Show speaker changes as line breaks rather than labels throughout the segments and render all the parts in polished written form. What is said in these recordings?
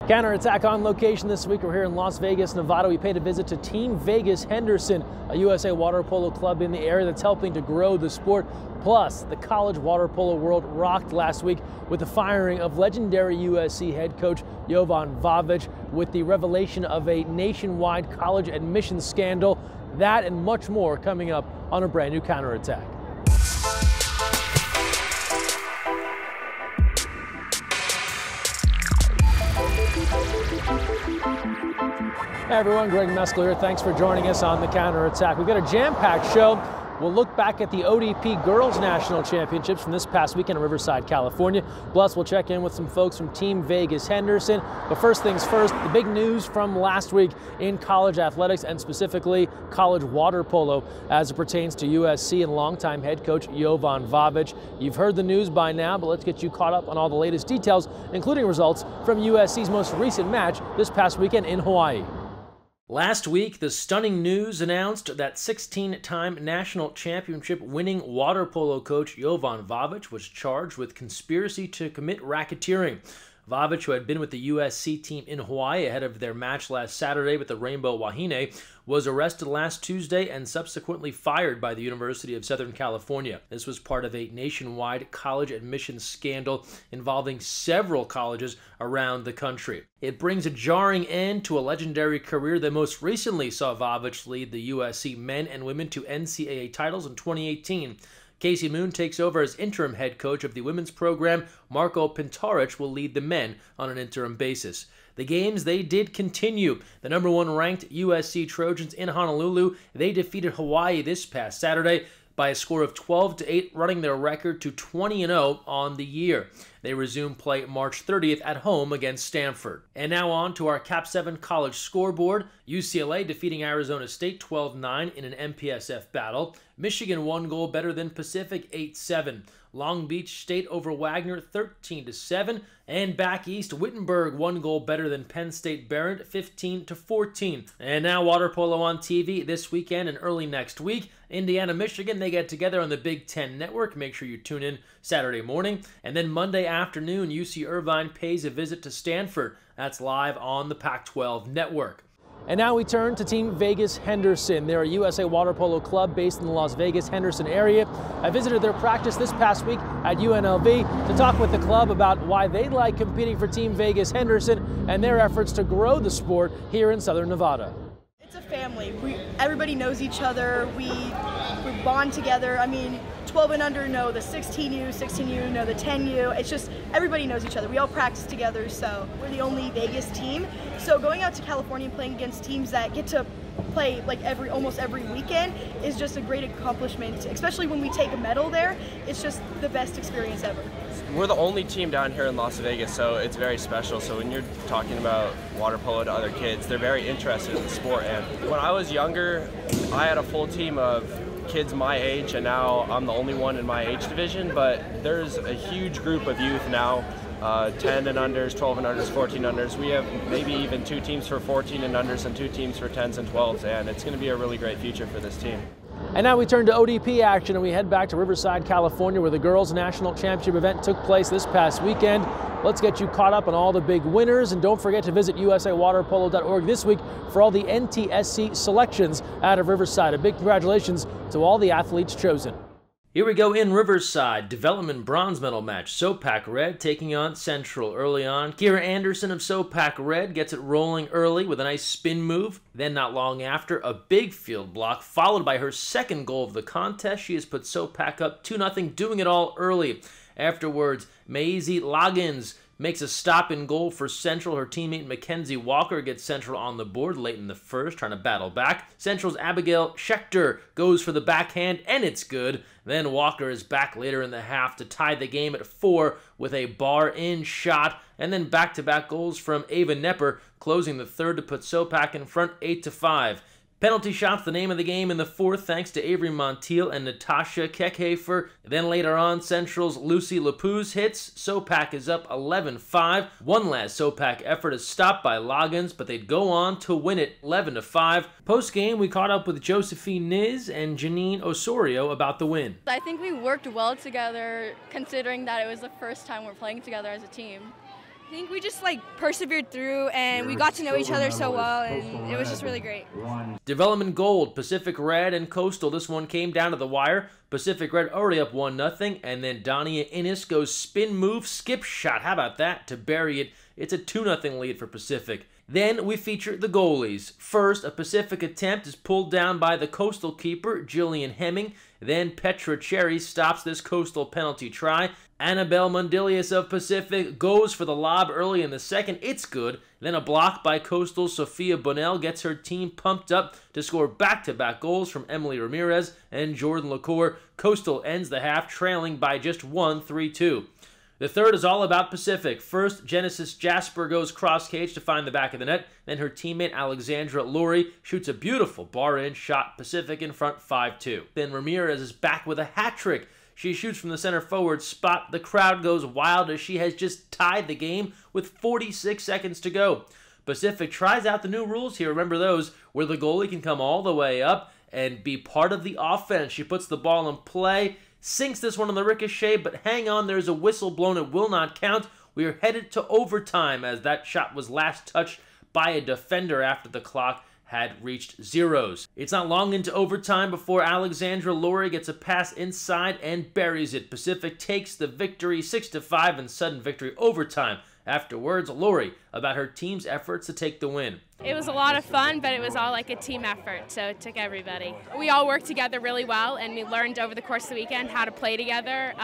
Counterattack on location this week. We're here in Las Vegas, Nevada. We paid a visit to Team Vegas Henderson, a USA water polo club in the area that's helping to grow the sport. Plus, the college water polo world rocked last week with the firing of legendary USC head coach Jovan Vavic with the revelation of a nationwide college admissions scandal. That and much more coming up on a brand new Counterattack. Hey everyone, Greg Mescall here. Thanks for joining us on the Counterattack. We've got a jam-packed show. We'll look back at the ODP Girls National Championships from this past weekend in Riverside, California. Plus, we'll check in with some folks from Team Vegas Henderson. But first things first, the big news from last week in college athletics and specifically college water polo as it pertains to USC and longtime head coach Jovan Vavic. You've heard the news by now, but let's get you caught up on all the latest details, including results from USC's most recent match this past weekend in Hawaii. Last week, the stunning news announced that 16-time national championship winning water polo coach Jovan Vavic was charged with conspiracy to commit racketeering. Vavic, who had been with the USC team in Hawaii ahead of their match last Saturday with the Rainbow Wahine, was arrested last Tuesday and subsequently fired by the University of Southern California. This was part of a nationwide college admissions scandal involving several colleges around the country. It brings a jarring end to a legendary career that most recently saw Vavic lead the USC men and women to NCAA titles in 2018. Casey Moon takes over as interim head coach of the women's program. Marco Pintarich will lead the men on an interim basis. The games, they did continue. The number one ranked USC Trojans in Honolulu, they defeated Hawaii this past Saturday by a score of 12-8, running their record to 20-0 on the year. They resume play March 30th at home against Stanford. And now on to our Cap 7 college scoreboard. UCLA defeating Arizona State 12-9 in an MPSF battle. Michigan 1 goal better than Pacific 8-7. Long Beach State over Wagner 13-7. And back east, Wittenberg 1 goal better than Penn State Barrett 15-14. And now water polo on TV this weekend and early next week. Indiana, Michigan, they get together on the Big Ten Network. Make sure you tune in Saturday morning. And then Monday afternoon, UC Irvine pays a visit to Stanford. That's live on the Pac-12 Network. And now we turn to Team Vegas Henderson. They're a USA water polo club based in the Las Vegas Henderson area. I visited their practice this past week at UNLV to talk with the club about why they like competing for Team Vegas Henderson and their efforts to grow the sport here in Southern Nevada.
It's a family. Everybody knows each other. We bond together. I mean, 12 and under know the 16U, 16U know the 10U. It's just everybody knows each other. We all practice together, so we're the only Vegas team. So going out to California and playing against teams that get to play like almost every weekend is just a great accomplishment, especially when we take a medal there. It's just the best experience ever.
We're the only team down here in Las Vegas, so it's very special. So when you're talking about water polo to other kids, they're very interested in the sport. And when I was younger, I had a full team of kids my age, and now I'm the only one in my age division, but there's a huge group of youth now, 10 and unders, 12 and unders, 14 unders. We have maybe even 2 teams for 14 and unders and 2 teams for 10s and 12s, and it's going to be a really great future for this team.
And now we turn to ODP action and we head back to Riverside, California, where the Girls National Championship event took place this past weekend. Let's get you caught up on all the big winners, and don't forget to visit usawaterpolo.org this week for all the NTSC selections out of Riverside. A big congratulations to all the athletes chosen. Here we go in Riverside. Development bronze medal match. SoPac Red taking on Central early on. Kira Anderson of SoPac Red gets it rolling early with a nice spin move. Then not long after, a big field block followed by her second goal of the contest. She has put SoPac up 2-0, doing it all early. Afterwards, Maisie Loggins makes a stop in goal for Central. Her teammate Mackenzie Walker gets Central on the board late in the first, trying to battle back. Central's Abigail Schechter goes for the backhand, and it's good. Then Walker is back later in the half to tie the game at 4 with a bar-in shot, and then back-to-back goals from Ava Nepper, closing the third to put SoPac in front 8-5. Penalty shots, the name of the game in the fourth, thanks to Avery Montiel and Natasha Keckhafer. Then later on, Central's Lucy Lapuz hits. SoPac is up 11-5. One last SoPac effort is stopped by Loggins, but they'd go on to win it 11-5. Post-game, we caught up with Josephine Niz and Janine Osorio about the win.
I think we worked well together, considering that it was the first time we're playing together as a team. I think we just persevered through, and we got to know each other so well, and it was just really great.
Development Gold, Pacific Red and Coastal. This one came down to the wire. Pacific Red already up 1-0, and then Dania Innes goes spin move, skip shot. How about that to bury it? It's a 2-0 lead for Pacific. Then we feature the goalies. First, a Pacific attempt is pulled down by the Coastal keeper, Jillian Hemming. Then Petra Cherry stops this Coastal penalty try. Annabelle Mundilius of Pacific goes for the lob early in the second. It's good. Then a block by Coastal. Sophia Bonnell gets her team pumped up to score back-to-back goals from Emily Ramirez and Jordan LaCour. Coastal ends the half trailing by just 3-2. The third is all about Pacific. First, Genesis Jasper goes cross-cage to find the back of the net. Then her teammate Alexandra Laurie shoots a beautiful bar-in shot. Pacific in front 5-2. Then Ramirez is back with a hat trick. She shoots from the center forward spot. The crowd goes wild as she has just tied the game with 46 seconds to go. Pacific tries out the new rules here. Remember those, where the goalie can come all the way up and be part of the offense. She puts the ball in play, sinks this one on the ricochet, but hang on, there's a whistle blown. It will not count. We are headed to overtime as that shot was last touched by a defender after the clock had reached zeros. It's not long into overtime before Alexandra Laurie gets a pass inside and buries it. Pacific takes the victory 6-5 in sudden victory overtime. Afterwards, Laurie about her team's efforts to take the win.
It was a lot of fun, but it was all like a team effort, so it took everybody. We all worked together really well, and we learned over the course of the weekend how to play together,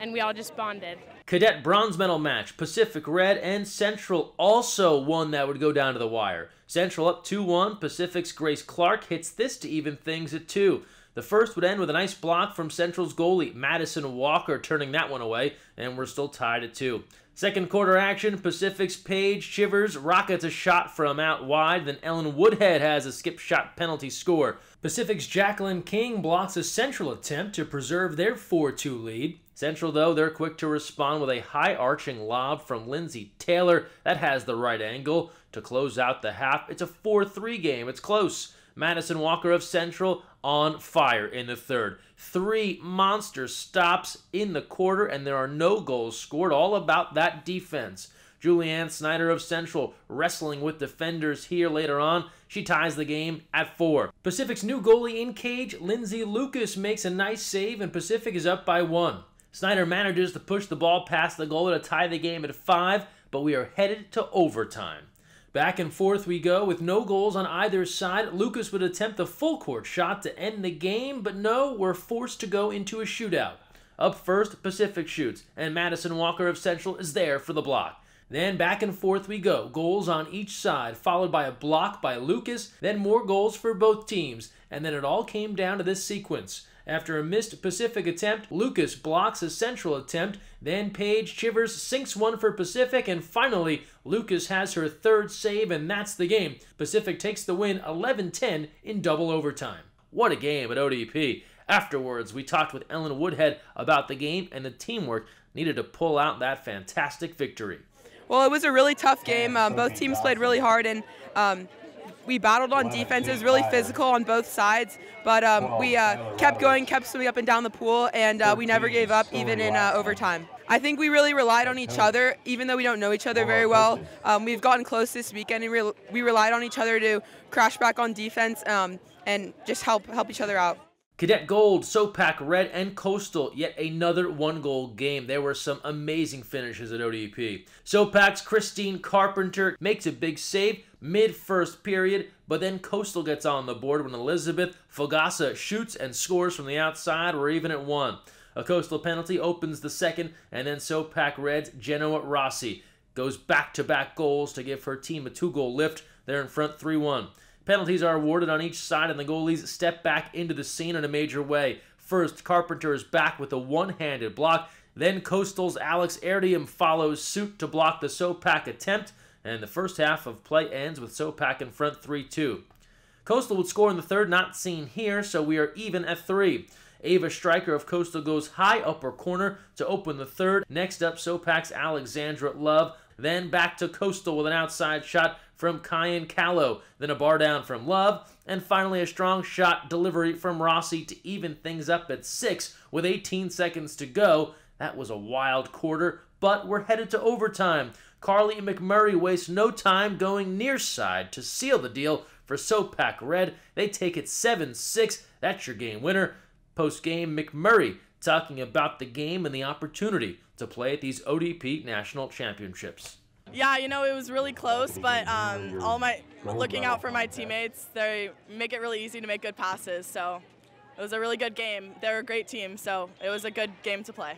and we all just bonded.
Cadet bronze medal match. Pacific Red and Central also one that would go down to the wire. Central up 2-1. Pacific's Grace Clark hits this to even things at 2. The first would end with a nice block from Central's goalie, Madison Walker, turning that one away, and we're still tied at 2. Second quarter action, Pacific's Paige Chivers rockets a shot from out wide, then Ellen Woodhead has a skip shot penalty score. Pacific's Jacqueline King blocks a Central attempt to preserve their 4-2 lead. Central, though, they're quick to respond with a high-arching lob from Lindsay Taylor. That has the right angle to close out the half. It's a 4-3 game. It's close. Madison Walker of Central on fire in the third. 3 monster stops in the quarter, and there are no goals scored. All about that defense. Julianne Snyder of Central wrestling with defenders here later on. She ties the game at 4. Pacific's new goalie in cage, Lindsay Lucas, makes a nice save, and Pacific is up by 1. Snyder manages to push the ball past the goalie to tie the game at 5, but we are headed to overtime. Back and forth we go with no goals on either side. Lucas would attempt the full court shot to end the game, but no, we're forced to go into a shootout. Up first, Pacific shoots, and Madison Walker of Central is there for the block. Then back and forth we go, goals on each side, followed by a block by Lucas, then more goals for both teams, and then it all came down to this sequence. After a missed Pacific attempt, Lucas blocks a Central attempt, then Paige Chivers sinks one for Pacific, and finally, Lucas has her third save, and that's the game. Pacific takes the win 11-10 in double overtime. What a game at ODP. Afterwards, we talked with Ellen Woodhead about the game and the teamwork needed to pull out that fantastic victory.
Well, it was a really tough game. Both teams played really hard, and we battled on defense. It was really physical on both sides, but we kept going, kept swimming up and down the pool, and we never gave up, even in overtime. I think we really relied on each other, even though we don't know each other very well. We've gotten close this weekend, and we relied on each other to crash back on defense and just help each other out.
Cadet Gold, Sopak Red, and Coastal, yet another one-goal game. There were some amazing finishes at ODP. Sopak's Christine Carpenter makes a big save mid-first period, but then Coastal gets on the board when Elizabeth Fogassa shoots and scores from the outside. We're even at 1. A Coastal penalty opens the second, and then Sopak Red's Genoa Rossi goes back-to-back goals to give her team a 2-goal lift. They're in front 3-1. Penalties are awarded on each side, and the goalies step back into the scene in a major way. First, Carpenter is back with a one-handed block. Then Coastal's Alex Erdium follows suit to block the Sopak attempt, and the first half of play ends with Sopak in front 3-2. Coastal would score in the third, not seen here, so we are even at 3. Ava Stryker of Coastal goes high upper corner to open the third. Next up, Sopak's Alexandra Love. Then back to Coastal with an outside shot from Kyan Callow. Then a bar down from Love. And finally a strong shot delivery from Rossi to even things up at 6 with 18 seconds to go. That was a wild quarter, but we're headed to overtime. Carly McMurray wastes no time going near side to seal the deal for Sopak Red. They take it 7-6. That's your game winner. Post-game, McMurray talking about the game and the opportunity to play at these ODP National Championships.
Yeah, you know, it was really close, but looking out for my teammates, they make it really easy to make good passes, so it was a really good game. They're a great team, so it was a good game to play.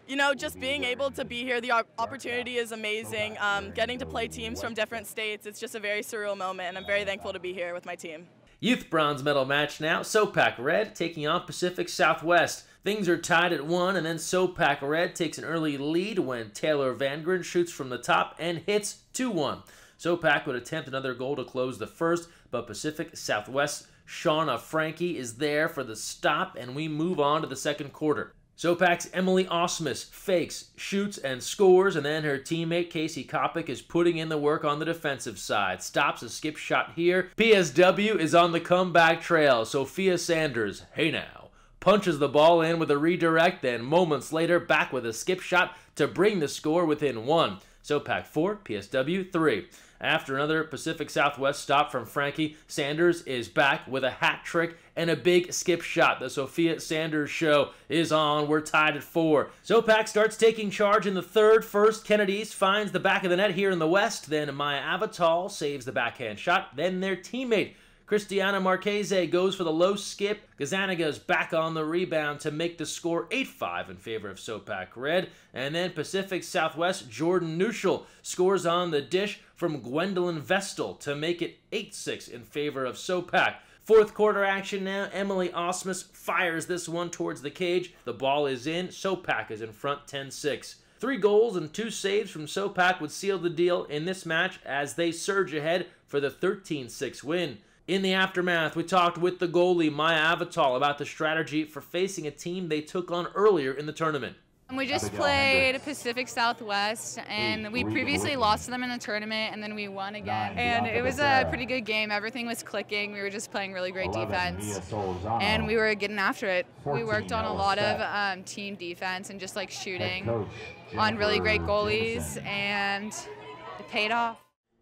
You know, just being able to be here, the opportunity is amazing. Getting to play teams from different states, it's just a very surreal moment, and I'm very thankful to be here with my team.
Youth bronze medal match now. Sopak Red taking on Pacific Southwest. Things are tied at 1, and then Sopak Red takes an early lead when Taylor Vangren shoots from the top and hits 2-1. Sopak would attempt another goal to close the first, but Pacific Southwest Shauna Frankie is there for the stop, and we move on to the second quarter. Sopak's Emily Osmus fakes, shoots, and scores, and then her teammate Casey Kopic is putting in the work on the defensive side. Stops a skip shot here. PSW is on the comeback trail. Sophia Sanders, hey now, punches the ball in with a redirect, then moments later back with a skip shot to bring the score within 1. Sopak 4, PSW 3. After another Pacific Southwest stop from Frankie, Sanders is back with a hat trick and a big skip shot. The Sophia Sanders show is on. We're tied at 4. Sopak starts taking charge in the third. First, Kennedy's finds the back of the net here in the west. Then Maya Avatal saves the backhand shot. Then their teammate Cristiana Marchese goes for the low skip. Gazaniga's back on the rebound to make the score 8-5 in favor of Sopak Red. And then Pacific Southwest Jordan Nuschel scores on the dish from Gwendolyn Vestal to make it 8-6 in favor of Sopak. Fourth quarter action now. Emily Osmus fires this one towards the cage. The ball is in. Sopak is in front 10-6. 3 goals and 2 saves from Sopak would seal the deal in this match as they surge ahead for the 13-6 win. In the aftermath, we talked with the goalie, Maya Avatal, about the strategy for facing a team they took on earlier in the tournament.
We just played Pacific Southwest, and we previously lost to them in the tournament, and then we won again. And it was a pretty good game. Everything was clicking. We were just playing really great defense, and we were getting after it. We worked on a lot of team defense and just like shooting on really great goalies, and it paid off.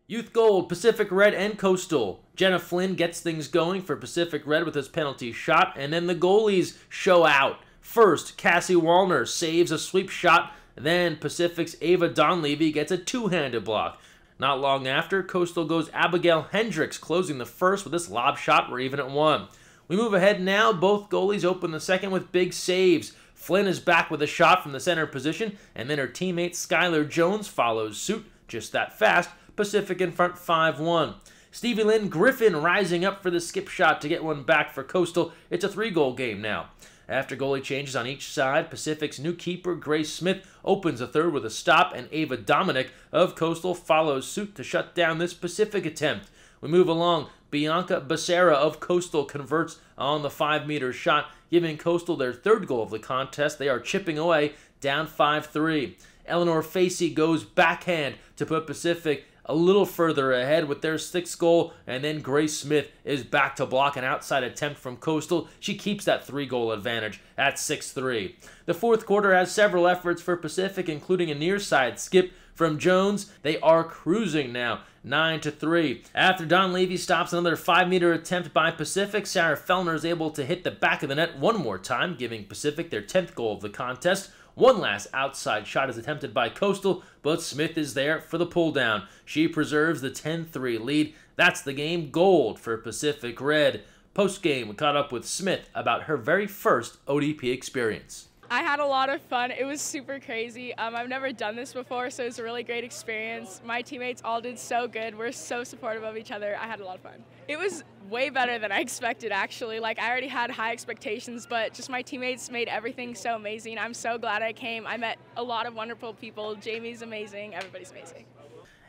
Youth Gold, Pacific Red, and Coastal. Jenna Flynn gets things going for Pacific Red with his penalty shot, and then the goalies show out. First, Cassie Wallner saves a sweep shot, then Pacific's Ava Donlevy gets a two-handed block. Not long after, Coastal goes Abigail Hendricks, closing the first with this lob shot. We're even at 1. We move ahead now. Both goalies open the second with big saves. Flynn is back with a shot from the center position, and then her teammate Skylar Jones follows suit. Just that fast, Pacific in front 5-1. Stevie Lynn Griffin rising up for the skip shot to get one back for Coastal. It's a 3-goal game now. After goalie changes on each side, Pacific's new keeper, Grace Smith, opens the third with a stop, and Ava Dominic of Coastal follows suit to shut down this Pacific attempt. We move along. Bianca Becerra of Coastal converts on the 5-meter shot, giving Coastal their 3rd goal of the contest. They are chipping away, down 5-3. Eleanor Facey goes backhand to put Pacific a little further ahead with their 6th goal, and then Grace Smith is back to block an outside attempt from Coastal. She keeps that 3-goal advantage at 6-3. The 4th quarter has several efforts for Pacific, including a near side skip from Jones. They are cruising now, 9-3. After Don Levy stops another 5-meter attempt by Pacific, Sarah Fellner is able to hit the back of the net one more time, giving Pacific their 10th goal of the contest. One last outside shot is attempted by Coastal, but Smith is there for the pull down. She preserves the 10-3 lead. That's the game. Gold for Pacific Red. Post-game, we caught up with Smith about her very first ODP experience.
I had a lot of fun. It was super crazy. I've never done this before, so it was a really great experience. My teammates all did so good. We're so supportive of each other. I had a lot of fun. It was way better than I expected, actually. Like, I already had high expectations, but just my teammates made everything so amazing. I'm so glad I came. I met a lot of wonderful people. Jamie's amazing. Everybody's amazing.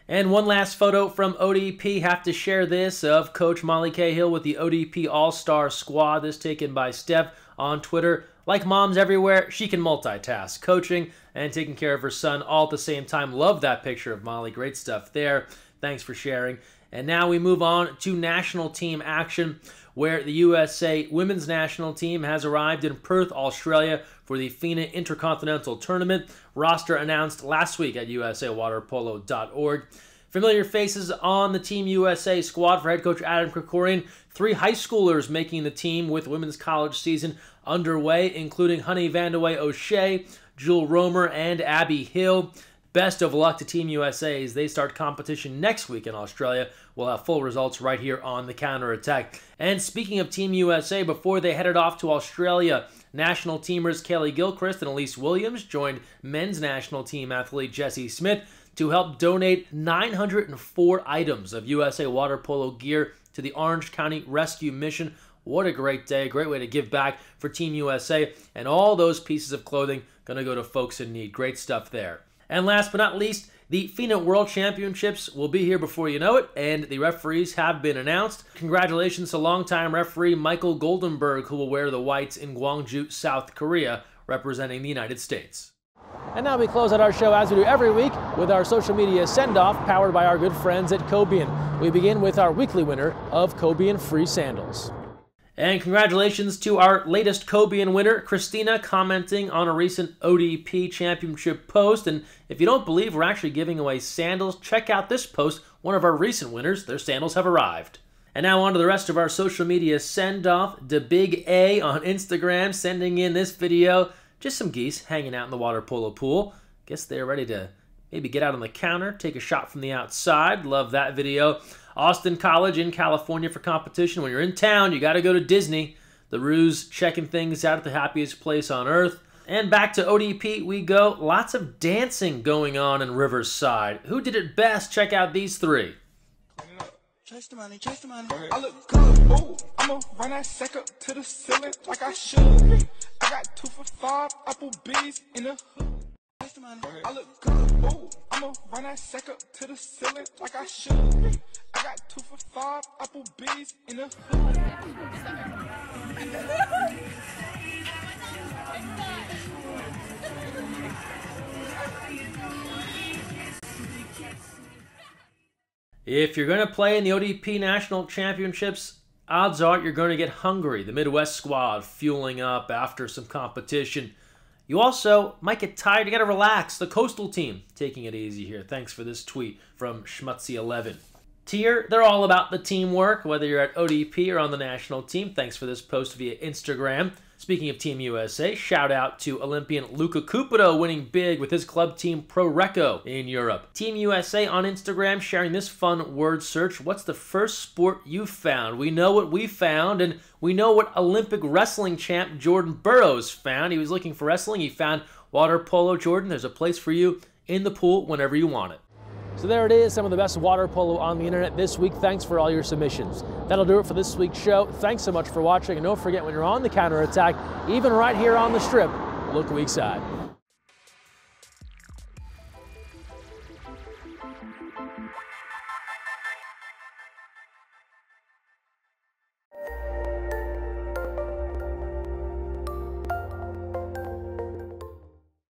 And one last photo from ODP. Have to share this of Coach Molly Cahill with the ODP All-Star Squad. This taken by Steph on Twitter. Like moms everywhere, she can multitask, coaching and taking care of her son all at the same time. Love that picture of Molly. Great stuff there. Thanks for sharing. And now we move on to national team action, where the USA women's national team has arrived in Perth, Australia for the FINA Intercontinental Tournament. Roster announced last week at usawaterpolo.org. Familiar faces on the Team USA squad for head coach Adam Krikorian. 3 high schoolers making the team with women's college season underway, including Honey Vandeweghe O'Shea, Jewel Romer, and Abby Hill. Best of luck to Team USA as they start competition next week in Australia. We'll have full results right here on the Counterattack. And speaking of Team USA, before they headed off to Australia, national teamers Kaylee Gilchrist and Elise Williams joined men's national team athlete Jesse Smith to help donate 904 items of USA water polo gear to the Orange County Rescue Mission. What a great day, great way to give back for Team USA, and all those pieces of clothing going to go to folks in need. Great stuff there. And last but not least, the FINA World Championships will be here before you know it, and the referees have been announced. Congratulations to longtime referee Michael Goldenberg, who will wear the whites in Gwangju, South Korea, representing the United States. And now we close out our show, as we do every week, with our social media send-off powered by our good friends at Cobian. We begin with our weekly winner of Cobian free sandals. And congratulations to our latest Cobian winner, Christina, commenting on a recent ODP Championship post. And if you don't believe we're actually giving away sandals, check out this post. One of our recent winners, their sandals have arrived. And now on to the rest of our social media send-off. The Big A on Instagram sending in this video. Just some geese hanging out in the water polo pool. Guess they're ready to maybe get out on the counter, take a shot from the outside. Love that video. Austin College in California for competition. When you're in town, you got to go to Disney. The Ruse checking things out at the happiest place on earth. And back to ODP we go. Lots of dancing going on in Riverside. Who did it best? Check out these 3.
Chase the money, chase the money. I look good, ooh, I'ma run that sack up to the ceiling like I should. I got 2 for $5 Applebee's in the hood. Chase the money. I look good, ooh, I'ma run that sack up to the ceiling like I should. I got 2 for $5 Applebee's in the hood.
If you're going to play in the ODP National Championships, odds are you're going to get hungry. The Midwest squad fueling up after some competition. You also might get tired. You got to relax. The Coastal team taking it easy here. Thanks for this tweet from Schmutzy11. Tier, they're all about the teamwork, whether you're at ODP or on the national team. Thanks for this post via Instagram. Speaking of Team USA, shout out to Olympian Luca Cupido winning big with his club team Pro Recco in Europe. Team USA on Instagram sharing this fun word search. What's the first sport you found? We know what we found, and we know what Olympic wrestling champ Jordan Burroughs found. He was looking for wrestling. He found water polo. Jordan, there's a place for you in the pool whenever you want it.
So there it is, some of the best water polo on the internet this week. Thanks for all your submissions. That'll do it for this week's show. Thanks so much for watching, and don't forget, when you're on the counterattack, even right here on the strip, look weak side.